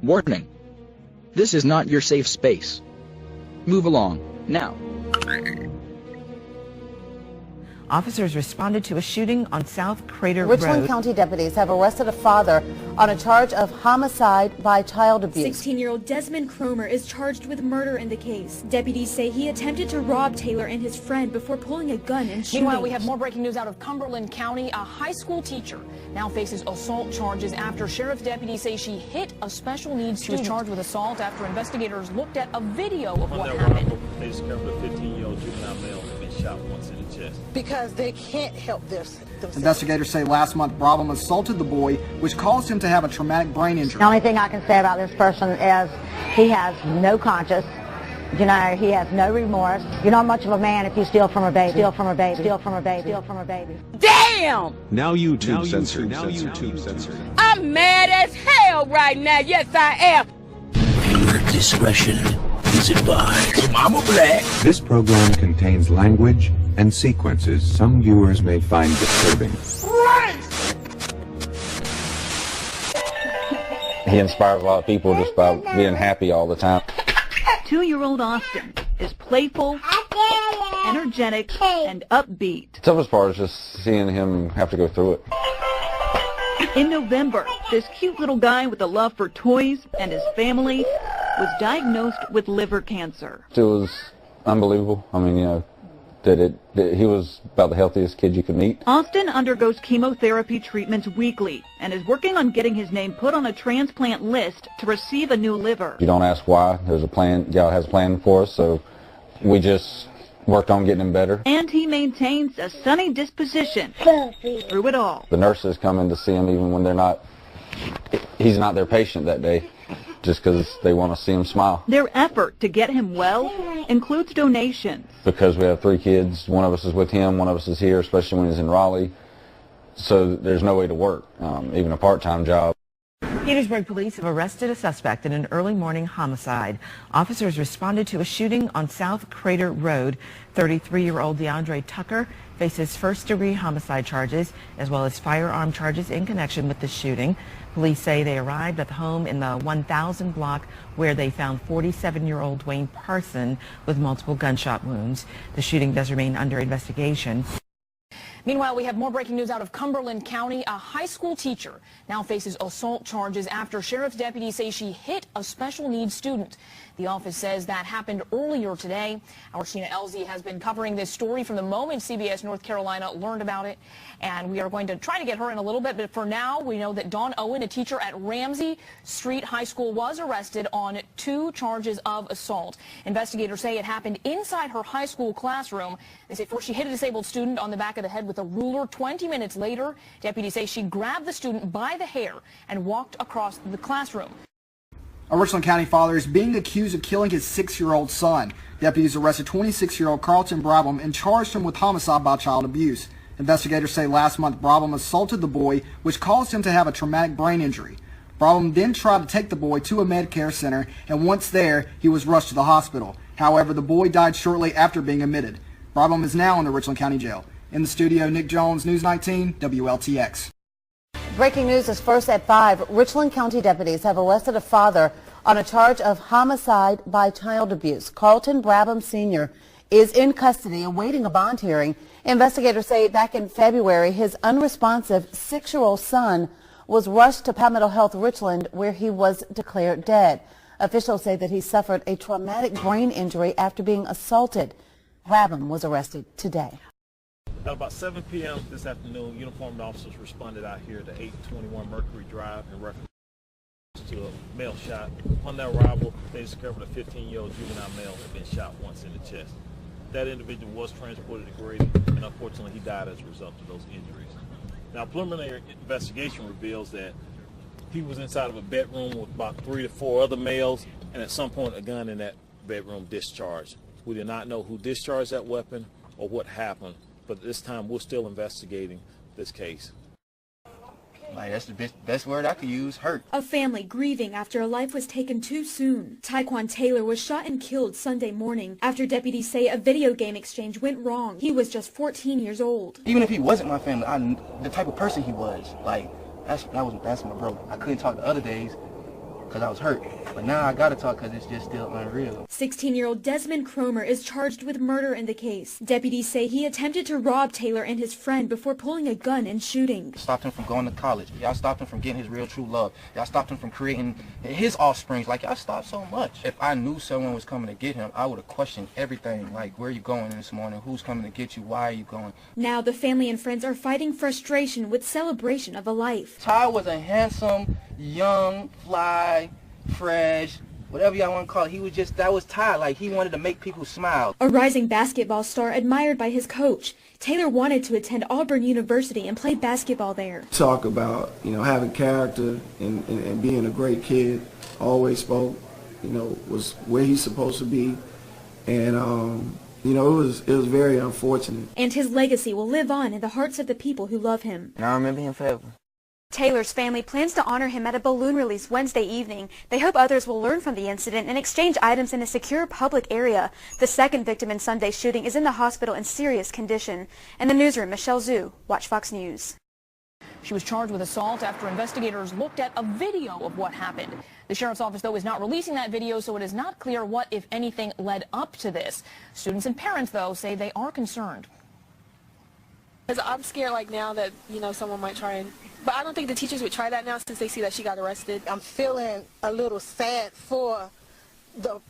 Warning. This is not your safe space. Move along, now. Officers responded to a shooting on South Crater Road. Richland County deputies have arrested a father on a charge of homicide by child abuse. 16-year-old Desmond Cromer is charged with murder in the case. Deputies say he attempted to rob Taylor and his friend before pulling a gun and shooting. Meanwhile, we have more breaking news out of Cumberland County. A high school teacher now faces assault charges after sheriff's deputies say she hit a special needs student. She was charged with assault after investigators looked at a video of what happened. They discovered a 15-year-old juvenile male had been shot once in the chest. Because they can't help themselves. Investigators say last month Brabham assaulted the boy, which caused him to have a traumatic brain injury. The only thing I can say about this person is he has no conscience. You know, he has no remorse. You're not much of a man if you steal from a baby. Steal from a baby. Steal from a baby. Steal from a baby. Damn! Now YouTube censored. I'm mad as hell right now. Yes, I am. Viewer discretion is advised. Mama Black. This program contains language and sequences some viewers may find disturbing. He inspires a lot of people just by being happy all the time. 2-year-old Austin is playful, energetic, and upbeat. The toughest part is just seeing him have to go through it. In November, this cute little guy with a love for toys and his family was diagnosed with liver cancer. It was unbelievable. I mean, you know, that he was about the healthiest kid you could meet. Austin undergoes chemotherapy treatments weekly and is working on getting his name put on a transplant list to receive a new liver. You don't ask why. There's a plan. God has a plan for us, so we just worked on getting him better. And he maintains a sunny disposition through it all. The nurses come in to see him even when he's not their patient that day, just because they want to see him smile. Their effort to get him well includes donations. Because we have 3 kids, one of us is with him, one of us is here, especially when he's in Raleigh, so there's no way to work, even a part-time job. Petersburg police have arrested a suspect in an early morning homicide. Officers responded to a shooting on South Crater Road. 33-year-old DeAndre Tucker faces first-degree homicide charges as well as firearm charges in connection with the shooting. Police say they arrived at the home in the 1000 block where they found 47-year-old Wayne Parson with multiple gunshot wounds. The shooting does remain under investigation. Meanwhile, we have more breaking news out of Cumberland County. A high school teacher now faces assault charges after sheriff's deputies say she hit a special needs student. The office says that happened earlier today. Our Sheena Elzie has been covering this story from the moment CBS North Carolina learned about it, and we are going to try to get her in a little bit, but for now, we know that Dawn Owen, a teacher at Ramsey Street High School, was arrested on 2 charges of assault. Investigators say it happened inside her high school classroom. They say first she hit a disabled student on the back of the head with a ruler. 20 minutes later, deputies say she grabbed the student by the hair and walked across the classroom. A Richland County father is being accused of killing his 6-year-old son. Deputies arrested 26-year-old Carlton Brabham and charged him with homicide by child abuse. Investigators say last month Brabham assaulted the boy, which caused him to have a traumatic brain injury. Brabham then tried to take the boy to a Medicare center, and once there, he was rushed to the hospital. However, the boy died shortly after being admitted. Brabham is now in the Richland County Jail. In the studio, Nick Jones, News 19, WLTX. Breaking news is first at 5. Richland County deputies have arrested a father on a charge of homicide by child abuse. Carlton Brabham Sr. is in custody awaiting a bond hearing. Investigators say back in February, his unresponsive 6-year-old son was rushed to Palmetto Health Richland, where he was declared dead. Officials say that he suffered a traumatic brain injury after being assaulted. Brabham was arrested today. At about 7 p.m. this afternoon, uniformed officers responded out here to 821 Mercury Drive in reference to a male shot. Upon their arrival, they discovered a 15-year-old juvenile male had been shot once in the chest. That individual was transported to Gladden, and unfortunately he died as a result of those injuries. Now, preliminary investigation reveals that he was inside of a bedroom with about 3 to 4 other males, and at some point a gun in that bedroom discharged. We do not know who discharged that weapon or what happened, but at this time we're still investigating this case. Like, that's the best word I could use, hurt. A family grieving after a life was taken too soon. Taekwon Taylor was shot and killed Sunday morning after deputies say a video game exchange went wrong. He was just 14 years old. Even if he wasn't my family, the type of person he was, like, that's my bro. I couldn't talk the other days, because I was hurt. But now I gotta talk because it's just still unreal. 16-year-old Desmond Cromer is charged with murder in the case. Deputies say he attempted to rob Taylor and his friend before pulling a gun and shooting. Stopped him from going to college. Y'all stopped him from getting his real true love. Y'all stopped him from creating his offsprings. Like, y'all stopped so much. If I knew someone was coming to get him, I would have questioned everything. Like, where are you going this morning? Who's coming to get you? Why are you going? Now the family and friends are fighting frustration with celebration of a life. Ty was a handsome, young, fly, fresh, whatever y'all want to call it. He was just, that was Ty. Like, he wanted to make people smile. A rising basketball star admired by his coach. Taylor wanted to attend Auburn University and play basketball there. Talk about, having character and being a great kid. Always spoke, was where he's supposed to be. And, it was very unfortunate. And his legacy will live on in the hearts of the people who love him. And I remember him forever. Taylor's family plans to honor him at a balloon release Wednesday evening. They hope others will learn from the incident and exchange items in a secure public area. The second victim in Sunday's shooting is in the hospital in serious condition. In the newsroom, Michelle Zhu, Watch Fox News. She was charged with assault after investigators looked at a video of what happened. The sheriff's office, though, is not releasing that video, so it is not clear what, if anything, led up to this. Students and parents, though, say they are concerned. Because I'm scared, now that, someone might try and... But I don't think the teachers would try that now since they see that she got arrested. I'm feeling a little sad for the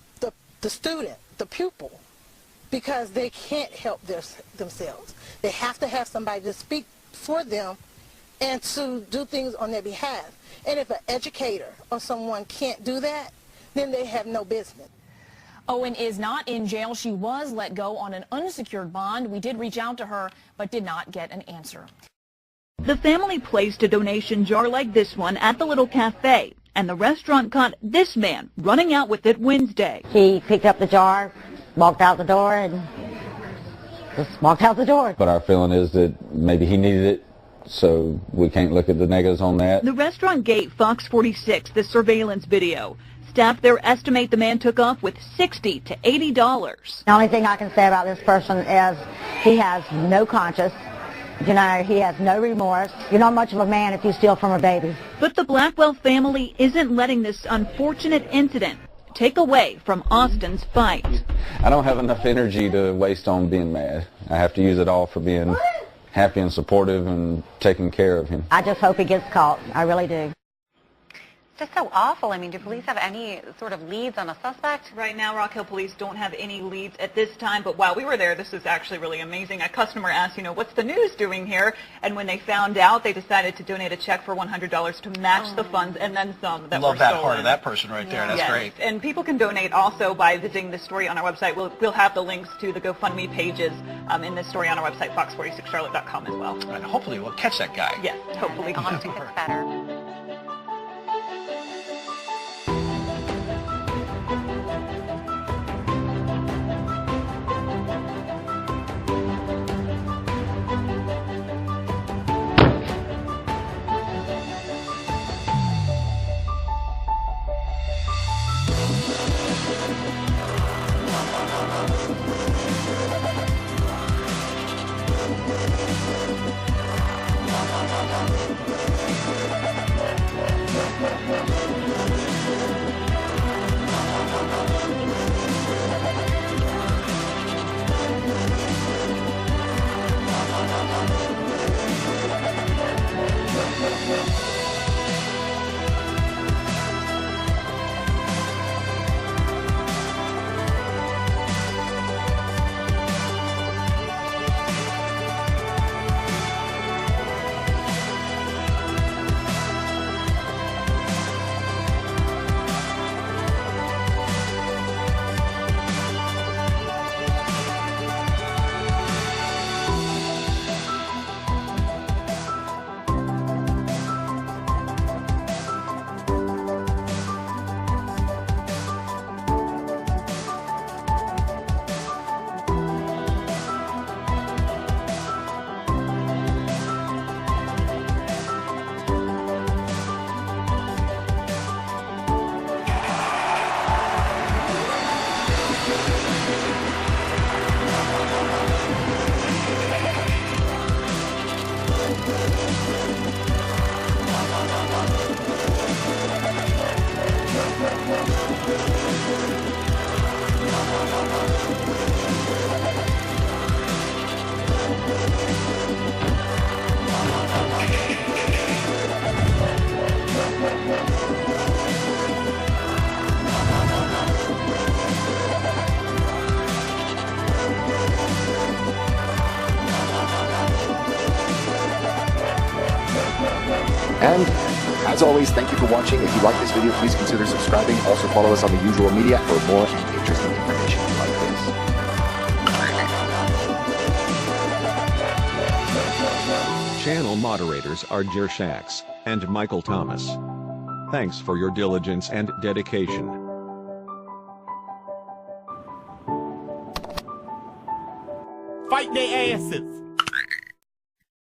student, the pupil, because they can't help themselves. They have to have somebody to speak for them and to do things on their behalf. And if an educator or someone can't do that, then they have no business. Owen is not in jail. She was let go on an unsecured bond. We did reach out to her, but did not get an answer. The family placed a donation jar like this one at the little cafe, and the restaurant caught this man running out with it Wednesday. He picked up the jar, walked out the door, and just walked out the door. But our feeling is that maybe he needed it, so we can't look at the negatives on that. The restaurant gave Fox 46 the surveillance video. Staff there estimate the man took off with $60 to $80. The only thing I can say about this person is he has no conscience. He has no remorse. You're not much of a man if you steal from a baby. But the Blackwell family isn't letting this unfortunate incident take away from Austin's fight. I don't have enough energy to waste on being mad. I have to use it all for being happy and supportive and taking care of him. I just hope he gets caught. I really do. Just so awful. I mean, do police have any sort of leads on a suspect? Right now, Rock Hill Police don't have any leads at this time, but while we were there, this was actually really amazing. A customer asked, what's the news doing here? And when they found out, they decided to donate a check for $100 to match the funds and then some that were stolen. Love that part of that person right there. That's great. And people can donate also by visiting this story on our website. We'll have the links to the GoFundMe pages in this story on our website, fox46charlotte.com as well. And hopefully we'll catch that guy. Yes, hopefully. Austin gets better. And as always, thank you for watching. If you like this video, please consider subscribing. Also follow us on the usual media for more interesting information like this. Channel moderators are Jershax and Michael Thomas. Thanks for your diligence and dedication. Fight their asses.